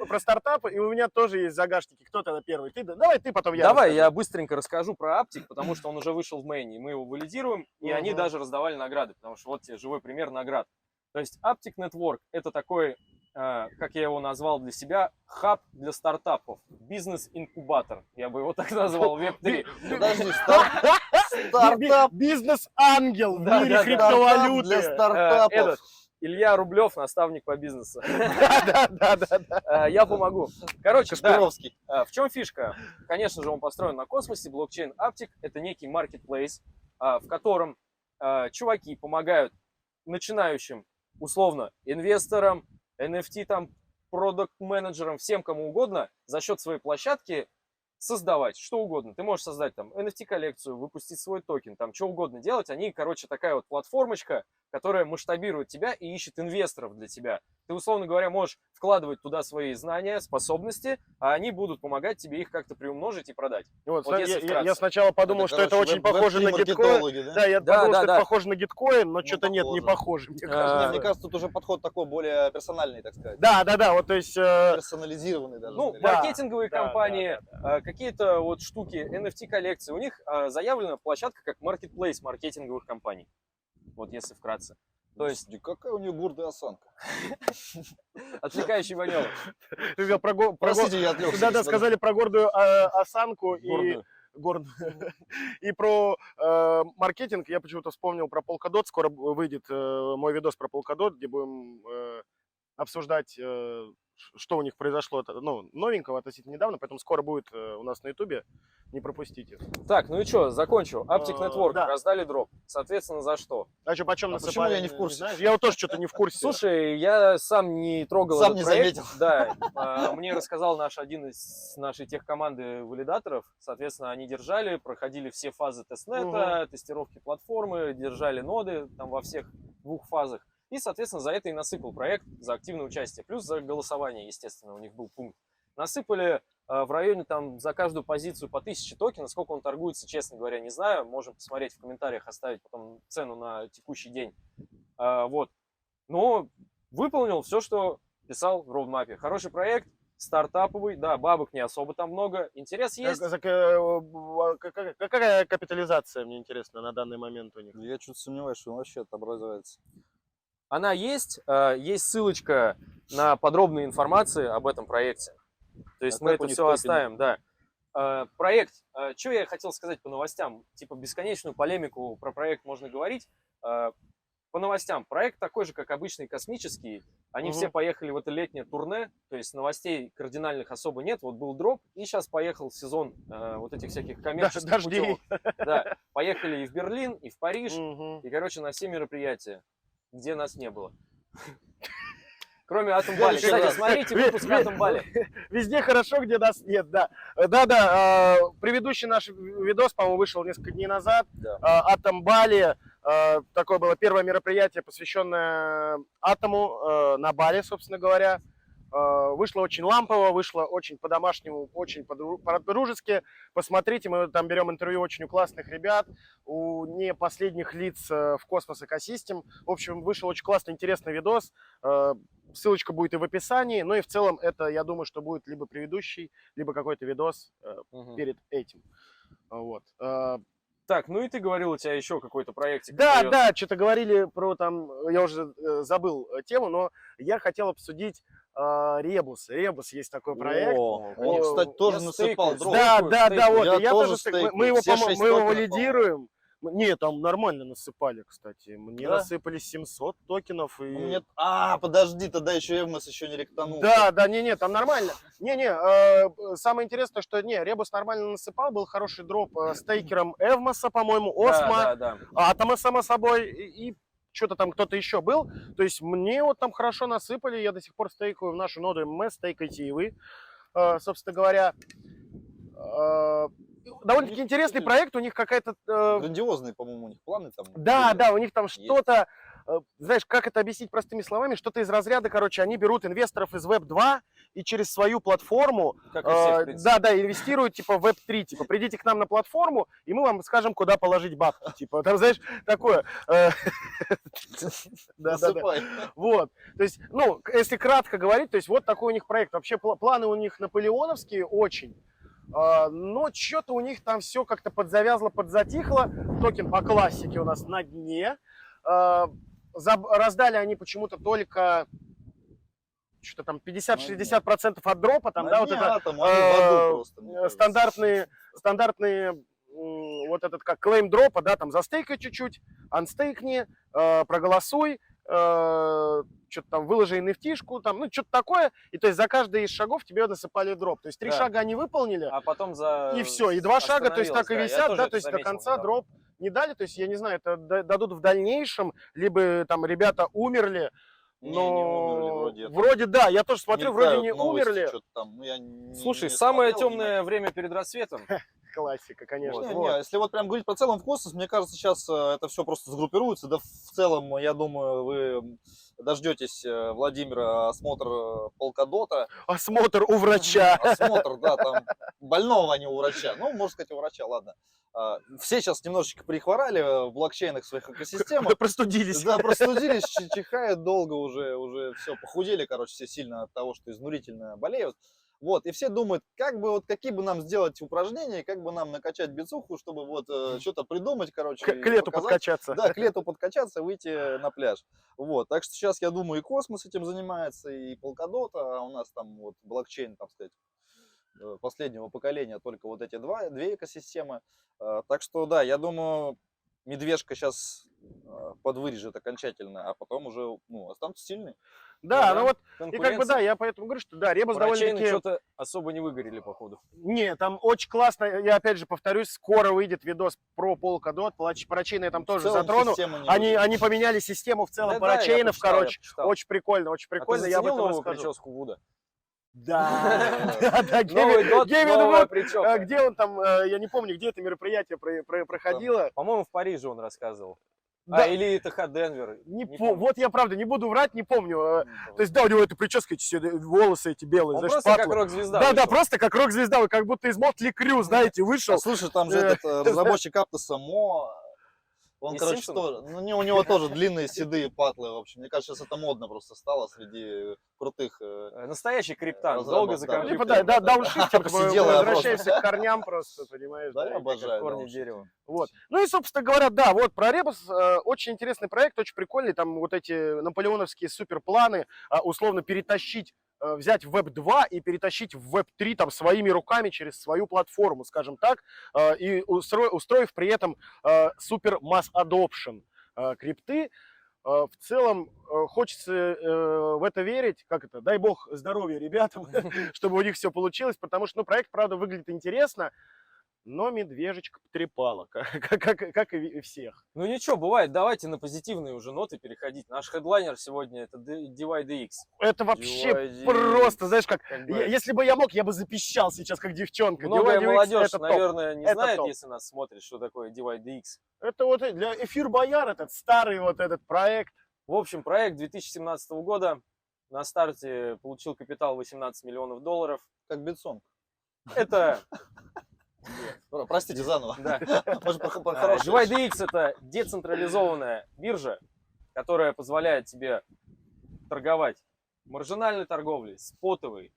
про стартапы, и у меня тоже есть загашники. Кто тогда первый? Ты, давай ты, потом я. Давай, расскажу. я быстренько расскажу про Аптик, потому что он уже вышел в мейне, и мы его валидируем, и они Мгм. даже раздавали награды, потому что вот тебе живой пример наград. То есть Aptic Network — это такой, как я его назвал для себя, хаб для стартапов, бизнес-инкубатор. Я бы его так назвал, Web3. Подожди, стартап Бизнес-ангел в Да, мире да, да. криптовалюты. для стартапов. Этот, Илья Рублев, наставник по бизнесу. Да. Я помогу. Короче, да, Кашпировский. в чем фишка? Конечно же, он построен на космосе. Блокчейн Aptic — это некий маркетплейс, в котором чуваки помогают начинающим, условно, инвесторам, NFT, там, продакт-менеджерам, всем кому угодно за счет своей площадки создавать что угодно. Ты можешь создать там NFT-коллекцию, выпустить свой токен, там что угодно делать. Они, короче, такая вот платформочка, которая масштабирует тебя и ищет инвесторов для тебя. Ты, условно говоря, можешь вкладывать туда свои знания, способности, а они будут помогать тебе их как-то приумножить и продать. Вот, Вот если я вкратце. сначала подумал, что это короче, очень похоже на гиткоин. маркетологи, да? Да, я Да, подумал, да, что да. это похоже на гиткоин, но что-то нет, не похоже. похоже. Мне А, кажется. Мне кажется, тут уже подход такой более персональный, так сказать. Да, вот, то есть... Персонализированный даже. Ну, скорее. да, маркетинговые да, компании, какие-то вот штуки, NFT-коллекции, у них заявлена площадка как marketplace маркетинговых компаний. Вот если вкратце. То есть Господи, какая у нее гордая осанка. отвлекающий маневр. Ты говорил про Простите, я отвлекся. Да, господа. сказали про гордую осанку и Гордую. и про маркетинг. Я почему-то вспомнил про Polkadot. Скоро выйдет мой видос про Polkadot, где будем обсуждать, что у них произошло, ну, новенького относительно недавно, поэтому скоро будет у нас на ютубе, не пропустите. Так, ну и что, закончу. Aptic Network Да. раздали дроп. Соответственно, за что? А что, почем А почему насыпали? я не в курсе? Знаешь? Я вот тоже что-то не в курсе. Слушай, я сам не трогал Сам этот не проект. заметил. Да, мне рассказал один из нашей техкоманды валидаторов. Соответственно, они держали, проходили все фазы тестнета, тестировки платформы, держали ноды там во всех двух фазах. И, соответственно, за это и насыпал проект, за активное участие. Плюс за голосование, естественно, у них был пункт. Насыпали в районе там за каждую позицию по 1000 токенов. Сколько он торгуется, честно говоря, не знаю. Можем посмотреть в комментариях, оставить потом цену на текущий день. Вот. Но выполнил все, что писал в роудмапе. Хороший проект, стартаповый, да, бабок не особо там много. Интерес есть. Какая капитализация, мне интересно, на данный момент у них? Я что-то сомневаюсь, что он вообще отображается. Она есть. Есть ссылочка на подробную информацию об этом проекте. То есть А мы как у это них все токены? оставим, да. Проект. Что я хотел сказать по новостям? Типа бесконечную полемику про проект можно говорить. По новостям. Проект такой же, как обычный космический. Они все поехали в это летнее турне. То есть новостей кардинальных особо нет. Вот был дроп. И сейчас поехал сезон вот этих всяких коммерческих Дождей. путевок. Да. Поехали и в Берлин, и в Париж. Мгм. И, короче, на все мероприятия, где нас не было. Кроме Атомбали. Следующий Кстати, раз. смотрите выпуск Атомбали. Везде хорошо, где нас нет, да. Да, предыдущий наш видос, по-моему, вышел несколько дней назад. Да. Атомбали. Такое было первое мероприятие, посвященное атому на Бали, собственно говоря. Вышло очень лампово, вышло очень по-домашнему, очень по-дружески. Посмотрите, мы там берем интервью очень у классных ребят, у не последних лиц в Космос Экосистем. В общем, вышел очень классный, интересный видос. Ссылочка будет и в описании. Ну и в целом это, я думаю, что будет либо предыдущий, либо какой-то видос Мгм. перед этим. Вот. Так, ну и ты говорил, у тебя еще какой-то проектик. Да, появится. да, что-то говорили про там, я уже забыл тему, но я хотел обсудить Ребус. Ребус есть такой проект. О, Он, кстати, тоже я насыпал стейкаю, дров. Да, стейкаю, да, да, стейкаю. вот. Я и я тоже тоже стейкаю. мы его, Все 6 мы его токенов, валидируем. Не, там нормально насыпали, кстати. Мне Да? насыпали 700 токенов. И... Ну, подожди, тогда еще Эвмос еще не ректанул. Да, да, не, там нормально. Самое интересное, что Ребус нормально насыпал, был хороший дроп стейкером Эвмоса, по-моему, Осмо, Да, да, да. Атома, само собой, и что-то там кто-то еще был. То есть мне вот там хорошо насыпали, я до сих пор стейкаю в нашу ноду ММС, стейкайте и вы. Собственно говоря, довольно-таки интересный проект, у них какая-то... Грандиозные, по-моему, у них планы там. Да, были. у них там что-то, знаешь, как это объяснить простыми словами, что-то из разряда, короче, они берут инвесторов из Web2 и через свою платформу, Как и все, в принципе. да, инвестируют, типа, в Web3, типа, придите к нам на платформу, и мы вам скажем, куда положить бабки, типа, там, знаешь, такое. Да. Насыпай. Вот, то есть, ну, если кратко говорить, то есть вот такой у них проект. Вообще планы у них наполеоновские очень, но что-то у них там все как-то подзавязло, подзатихло. Токен по классике у нас на дне. Раздали они почему-то только что-то там 50-60% от дропа, там, да, вот это Атом, они в аду просто, мне кажется. стандартные вот этот как клейм дропа, да, там застейкай чуть-чуть, анстейкни, проголосуй, что-то там выложи NFT-шку, там, ну, что-то такое, и то есть за каждый из шагов тебе насыпали дроп. То есть 3 Да. шага они выполнили, А потом за... и все, и 2 шага, то есть так и остановилось, да, я висят, тоже да, это то есть до заметил конца недавно. дроп не дали, то есть я не знаю, это дадут в дальнейшем, либо там ребята умерли, Не но умерли вроде да, я тоже смотрю, вроде не Мелькают новости, умерли. что-то там. Ну, я не Слушай, самое смотрел темное время перед рассветом. Классика, конечно. Не, вот. если вот прям говорить про целом в космос, мне кажется, сейчас это все просто сгруппируется. Да в целом, я думаю, вы дождетесь, Владимира, осмотр Polkadot. Осмотр у врача. Осмотр, да, там больного, а не у врача. Ну, можно сказать, у врача, ладно. Все сейчас немножечко прихворали в блокчейнах своих экосистемах. Простудились. Да, простудились, чихают долго уже все, похудели, короче, все сильно от того, что изнурительно болеют. Вот, и все думают, как бы вот какие бы нам сделать упражнения, как бы нам накачать бицуху, чтобы вот что-то придумать, короче. К лету показать. подкачаться. Да, к лету подкачаться, выйти на пляж. Вот, так что сейчас, я думаю, и космос этим занимается, и Polkadot, а у нас там вот блокчейн, так сказать, последнего поколения, только вот эти две экосистемы. Так что, да, я думаю, медвежка сейчас подвырежет окончательно, а потом уже, ну, останутся сильные. Да, Ну ну вот, и как бы конкуренция. да, я поэтому говорю, что да, Ребус Врачейны довольно-таки... что-то особо не выгорели, походу. Не, там очень классно, я опять же повторюсь, скоро выйдет видос про Polkadot, парачейны я там В тоже целом затрону. система не Они, выживет. они поменяли систему в целом Да-да, парачейнов, я почитал, короче, я почитал. очень прикольно, очень прикольно, А ты я об заценил этом новую расскажу. прическу Вуда? Да, Новый год, Геймин новая Вуд, прическа. где он там, я не помню, где это мероприятие проходило. По-моему, в Париже он рассказывал. Да. Или это Денвер. Не Не по- помню. Вот я правда не буду врать, не помню. То есть, да, у него эта прическа, эти все волосы эти белые, Он знаешь, просто как патлы. рок-звезда. Да, вышел. просто как рок-звезда, как будто из Motley Crue, знаете, вышел. А слушай, там же этот разработчик Аптоса Мо, он, Из короче, Симпсонов? тоже, ну, у него тоже длинные седые патлы, в общем. Мне кажется, сейчас это модно просто стало среди крутых. Настоящий криптан. Разработка, Долго за да. Типа, компьютером. да, дауншифтинг, мы Посидела я возвращаемся к корням просто, понимаешь. Да, да, я и обожаю. Корни дауншифтинг. дерева. Вот. Ну и, собственно говоря, да, вот про Ребус очень интересный проект, очень прикольный. Там вот эти наполеоновские суперпланы, условно перетащить, взять в Web 2 и перетащить в Web 3 там своими руками через свою платформу, скажем так, и устроив при этом супер масс adoption крипты. В целом хочется в это верить, как это, дай бог здоровья ребятам, чтобы у них все получилось, потому что, ну, проект, правда, выглядит интересно, но медвежечка потрепала, как и всех. Ну ничего, бывает. Давайте на позитивные уже ноты переходить. Наш хедлайнер сегодня это DYDX. Это вообще DYDX. просто, знаешь, как, Как бы если бы я мог, я бы запищал сейчас, как девчонка. Многое DYDX молодежь, это топ. наверное, не Это знает, топ. если нас смотрит, что такое DYDX. Это вот для Эфир Бояр, этот старый вот этот проект. В общем, проект 2017 года на старте получил капитал $18 миллионов. Как Бетсон. Это, Простите, заново. да, Может, по-хорошему. DYDX это децентрализованная биржа, которая позволяет тебе торговать маржинальной торговлей, спотовой,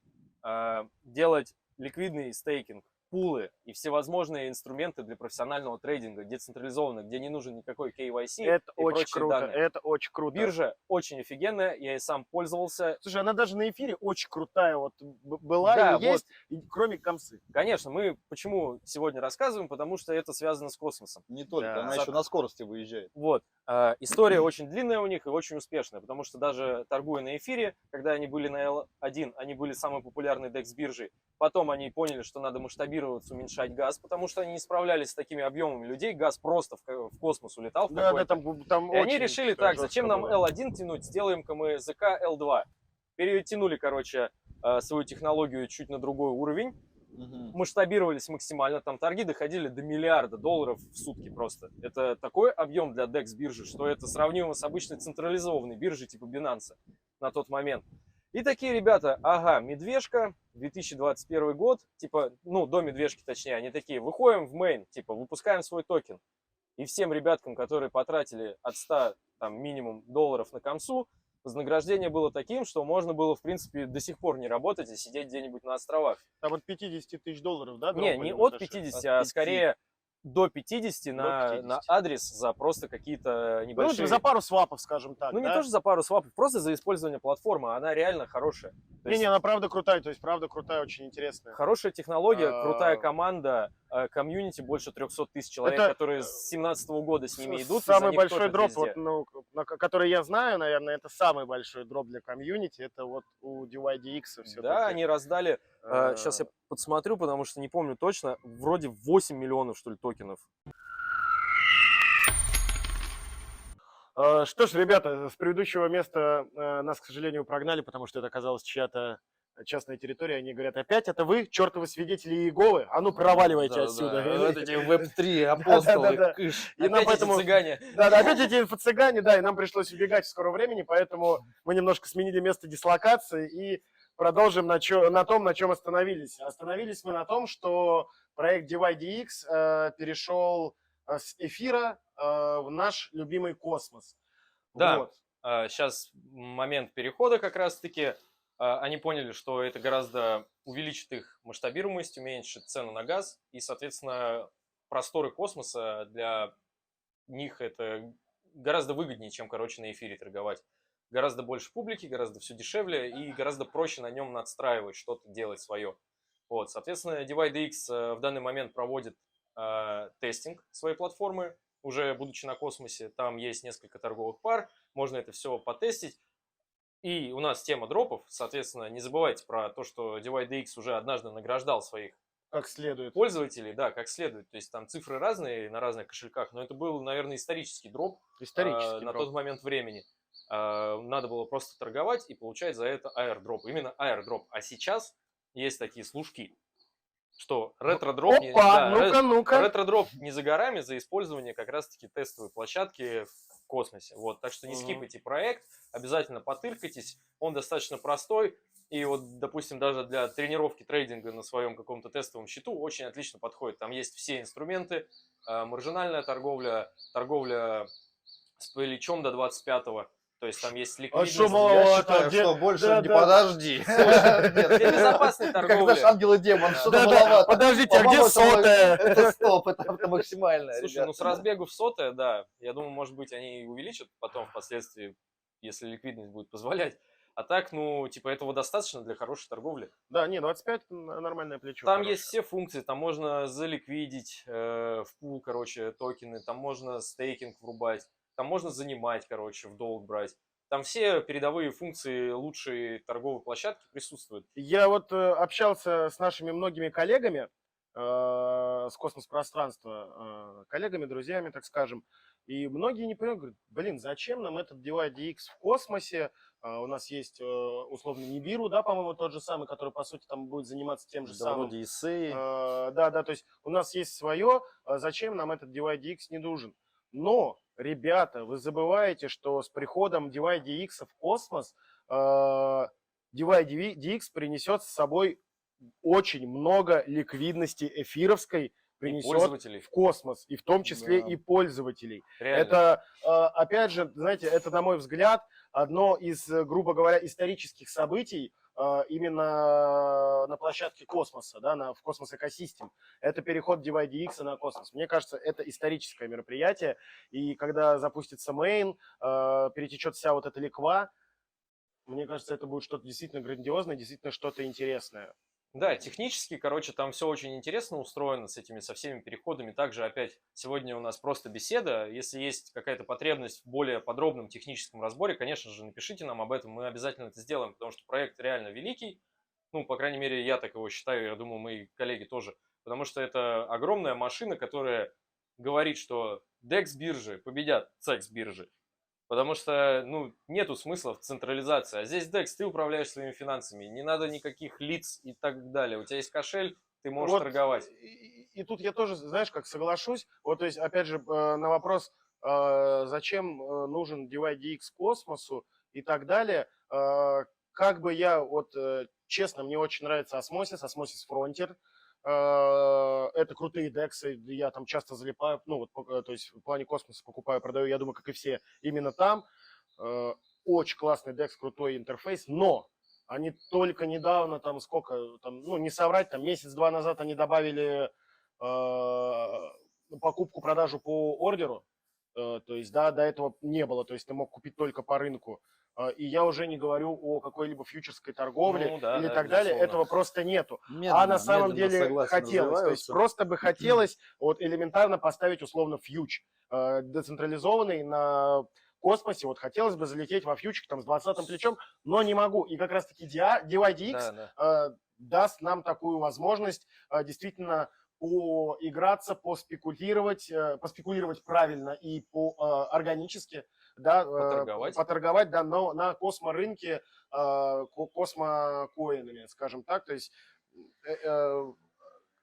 делать ликвидный стейкинг, пулы и всевозможные инструменты для профессионального трейдинга, децентрализованно, где не нужен никакой KYC Это и очень прочие круто, данные. это очень круто. Биржа очень офигенная, я и сам пользовался. Слушай, она даже на эфире очень крутая вот была Да, и есть, и кроме комсы. Конечно, мы почему сегодня рассказываем, потому что это связано с космосом. Не только, Да. она еще на скорости выезжает. Вот. История очень длинная у них и очень успешная, потому что даже торгуя на эфире, когда они были на L1, они были самой популярной DEX биржей. Потом они поняли, что надо масштабироваться, уменьшать газ, потому что они не справлялись с такими объемами людей. Газ просто в космос улетал в Да, да, какой-то. там И они очень решили всё так, жестко зачем нам было. L1 тянуть, сделаем-ка мы языка L2. Перетянули, короче, свою технологию чуть на другой уровень. Масштабировались максимально, там торги доходили до $1 миллиарда в сутки просто. Это такой объем для DEX биржи, что это сравнимо с обычной централизованной биржей типа Binance на тот момент. И такие ребята, ага, медвежка, 2021 год, типа, ну, до медвежки точнее, они такие, выходим в мейн, типа, выпускаем свой токен. И всем ребяткам, которые потратили от 100, там, минимум долларов на комсу, вознаграждение было таким, что можно было, в принципе, до сих пор не работать и сидеть где-нибудь на островах. Там от 50 тысяч долларов, да? Не, дропали не вот от это? 50, От а 5. скорее до 50 на 50. адрес за просто какие-то Ну, небольшие... за пару свапов, скажем так, Ну, не да? тоже за пару свапов, просто за использование платформы. Она реально хорошая. То есть Не, она правда крутая, то есть правда крутая, очень интересная. хорошая технология, А, крутая команда, комьюнити больше 300 тысяч человек, Это, которые с 2017 года с ними идут. и за Самый них большой топят дроп, везде. вот, ну, который я знаю, наверное, это самый большой дроп для комьюнити, это вот у DYDX все. Да, они раздали, сейчас я подсмотрю, потому что не помню точно, вроде 8 миллионов, что ли, токенов. Что ж, ребята, с предыдущего места нас, к сожалению, прогнали, потому что это оказалась чья-то частная территория. Они говорят, опять это вы, чертовы свидетели Иеговы? А ну, проваливайте отсюда. Вот эти веб-3 апостолы. Да-да-да. кыш. И нам Опять поэтому... эти цыгане. Да, опять эти инфо-цыгане, да, и нам пришлось убегать в скором времени, поэтому мы немножко сменили место дислокации и продолжим на том, на чем остановились. Остановились мы на том, что проект DYDX перешел с эфира в наш любимый космос. Да. Вот. Сейчас момент перехода как раз-таки. Они поняли, что это гораздо увеличит их масштабируемость, уменьшит цену на газ, и, соответственно, просторы космоса для них это гораздо выгоднее, чем, короче, на эфире торговать. Гораздо больше публики, гораздо все дешевле и гораздо проще на нем надстраивать, что-то делать свое. Вот, соответственно, DYDX в данный момент проводит тестинг своей платформы, уже будучи на космосе. Там есть несколько торговых пар, можно это все потестить. И у нас тема дропов, соответственно, не забывайте про то, что DYDX уже однажды награждал своих Как следует. пользователей, да, как следует. То есть там цифры разные на разных кошельках, но это был, наверное, исторический дроп Исторический на дроп. тот момент времени. Надо было просто торговать и получать за это аирдроп. Именно аирдроп. А сейчас есть такие служки, что ретро-дроп... Опа, ну-ка. Ретро-дроп не за горами, за использование как раз-таки тестовой площадки в космосе. Вот, так что не скипайте проект, обязательно потыркайтесь. Он достаточно простой. И вот, допустим, даже для тренировки трейдинга на своем каком-то тестовом счету очень отлично подходит. Там есть все инструменты, маржинальная торговля, торговля с плечом до 25-го. То есть там есть ликвидность. что, мало- Я Вот, считаю, где- что больше да, не да. подожди. Для безопасной Как торговли. наш ангел и демон, что-то Да, маловато. подождите, а где По-моему, это- сотая? Это стоп, это максимальное, Слушай, ребят. ну с разбегу в сотое, да. Я думаю, может быть, они увеличат потом впоследствии, если ликвидность будет позволять. А так, ну, типа, этого достаточно для хорошей торговли. Да, не, 25 нормальное плечо. Там хорошее. есть все функции, там можно заликвидить в пул, короче, токены, там можно стейкинг врубать, там можно занимать, короче, в долг брать. Там все передовые функции лучшей торговой площадки присутствуют. Я вот общался с нашими многими коллегами с космос-пространства, коллегами, друзьями, так скажем, и многие не понимают, говорят, блин, зачем нам этот DYDX в космосе? У нас есть условно Нибиру, да, по-моему, тот же самый, который, по сути, там будет заниматься тем же Да, самым. вроде Исеи. Да, то есть у нас есть свое, зачем нам этот DYDX не нужен? Но, ребята, вы забываете, что с приходом DYDX в космос DYDX принесет с собой очень много ликвидности эфировской, И принесет пользователей. в космос, и в том числе Да. и пользователей. Реально. Это, опять же, знаете, это, на мой взгляд, одно из, грубо говоря, исторических событий, именно на площадке космоса, да, в космос экосистем. Это переход DYDX на космос. Мне кажется, это историческое мероприятие. И когда запустится мейн, перетечет вся вот эта ликва, мне кажется, это будет что-то действительно грандиозное, действительно что-то интересное. Да, технически, короче, там все очень интересно устроено со всеми переходами. Также опять сегодня у нас просто беседа. Если есть какая-то потребность в более подробном техническом разборе, конечно же, напишите нам об этом, мы обязательно это сделаем, потому что проект реально великий. Ну, по крайней мере, я так его считаю, я думаю, мои коллеги тоже. Потому что это огромная машина, которая говорит, что DEX биржи победят CEX биржи. Потому что, ну, нету смысла в централизации. А здесь DEX, ты управляешь своими финансами. Не надо никаких лиц и так далее. У тебя есть кошель, ты можешь Вот, торговать. И тут я тоже, знаешь, как соглашусь. Вот, то есть, опять же, на вопрос, зачем нужен DYDX космосу и так далее, как бы я, вот, честно, мне очень нравится Osmosis Frontier. Это крутые дексы, я там часто залипаю, ну вот, то есть в плане космоса покупаю, продаю, я думаю, как и все, именно там. Очень классный декс, крутой интерфейс, но они только недавно, там сколько, там, ну не соврать, там месяц-два назад они добавили покупку-продажу по ордеру, то есть, да, до этого не было, то есть ты мог купить только по рынку. И я уже не говорю о какой-либо фьючерской торговле Ну, да, или да, так далее. безусловно. Этого просто нету. Медленно, А на самом медленно, деле согласен, хотелось. То есть развиваются. просто бы хотелось вот элементарно поставить условно фьюч децентрализованный на космосе. Вот хотелось бы залететь во фьючик там с 20-м плечом, но не могу. И как раз таки DYDX Да. даст нам такую возможность действительно поиграться, поспекулировать правильно и органически, да, поторговать, да, но на косморынке космокоинами, скажем так. То есть,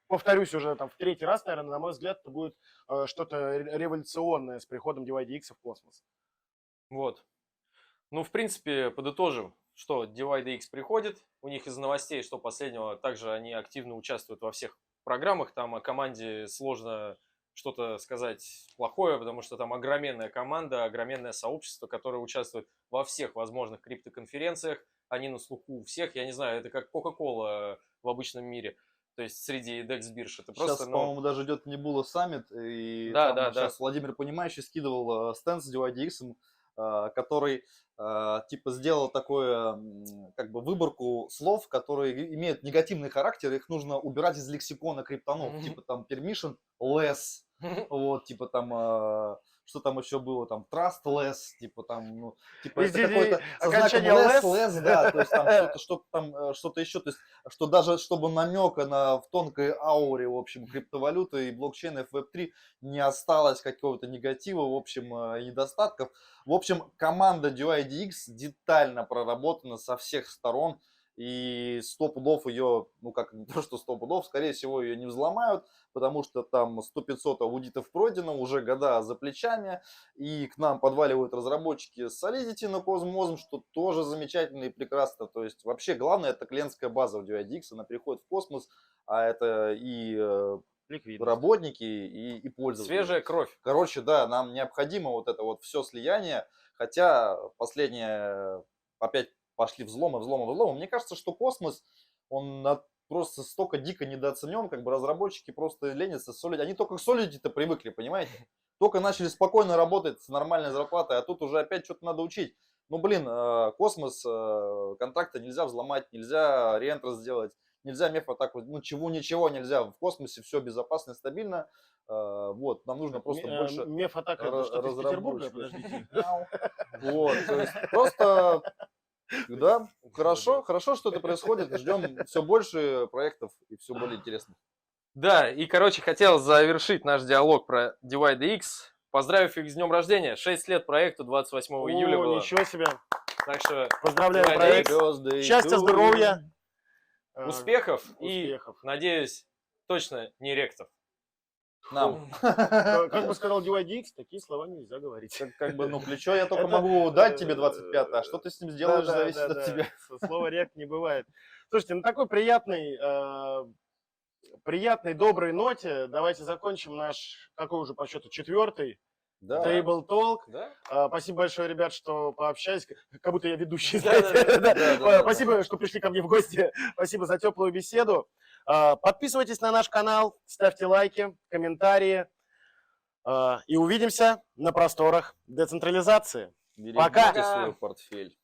повторюсь уже там в третий раз, наверное, на мой взгляд, это будет что-то революционное с приходом DYDX в космос. Вот. Ну, в принципе, подытожим, что DYDX приходит. У них из новостей, что последнего, также они активно участвуют во всех программах. Там о команде сложно что-то сказать плохое, потому что там огроменная команда, огроменное сообщество, которое участвует во всех возможных криптоконференциях. Они на слуху у всех. Я не знаю, это как Coca-Cola в обычном мире. То есть среди DEX бирж. Это Сейчас, просто, по-моему, даже идет Nebula Summit, и Да, там да, да. сейчас Владимир Понимающий скидывал стенд с DYDX, который типа сделал такое, как бы выборку слов, которые имеют негативный характер, их нужно убирать из лексикона криптонов, типа там permission less, вот, типа там, что там еще было, там trustless, типа там, ну, типа это какой-то со знаком окончание less, да, то есть там что-то там, что-то еще, то есть что даже чтобы намека в тонкой ауре, в общем, криптовалюты и блокчейна Web3 не осталось какого-то негатива, в общем, и недостатков. В общем, команда DYDX детально проработана со всех сторон, и 100 пудов ее, ну как не то, что 100 пудов, скорее всего ее не взломают, потому что там 100-500 аудитов пройдено, уже года за плечами, и к нам подваливают разработчики с Solidity на Cosmos, что тоже замечательно и прекрасно. То есть вообще главное это клиентская база у DYDX, она приходит в космос, а это и работники, и пользователи. Свежая кровь. Короче, да, нам необходимо вот это вот все слияние, хотя последнее опять пошли взломы. Мне кажется, что космос, он просто столько дико недооценен, как бы разработчики просто ленятся. Они только к Solidity-то привыкли, понимаете? Только начали спокойно работать с нормальной зарплатой, а тут уже опять что-то надо учить. Ну, блин, космос, контракты нельзя взломать, нельзя реентр сделать, нельзя меф-атаку, ну, ничего нельзя. В космосе все безопасно и стабильно. Вот, нам нужно просто больше Меф-атака, это что-то из Петербурга, разработчиков. подождите. Вот, то есть просто, да, хорошо, что это происходит. Ждем все больше проектов и все более интересных. Да, и, короче, хотел завершить наш диалог про DYDX, поздравив их с днем рождения. 6 лет проекту, 28 июля было. Ничего себе. Так что Поздравляю DYDX, проект. Счастья, здоровья. Успехов и, Успехов. надеюсь, точно не ректов. Нам. Как бы сказал DYDX, такие слова нельзя говорить. Как бы, ну, плечо я только могу дать тебе 25, а что ты с ним сделаешь, зависит от тебя. Слово рект не бывает. Слушайте, на такой приятной, доброй ноте давайте закончим наш, какой уже по счету, 4-й Да. Table Talk. Да? Спасибо большое, ребят, что пообщались. Как будто я ведущий. Да, да, знаете. да, да. Спасибо, что пришли ко мне в гости. Спасибо за теплую беседу. Подписывайтесь на наш канал, ставьте лайки, комментарии. И увидимся на просторах децентрализации. Берегите Пока. свой портфель.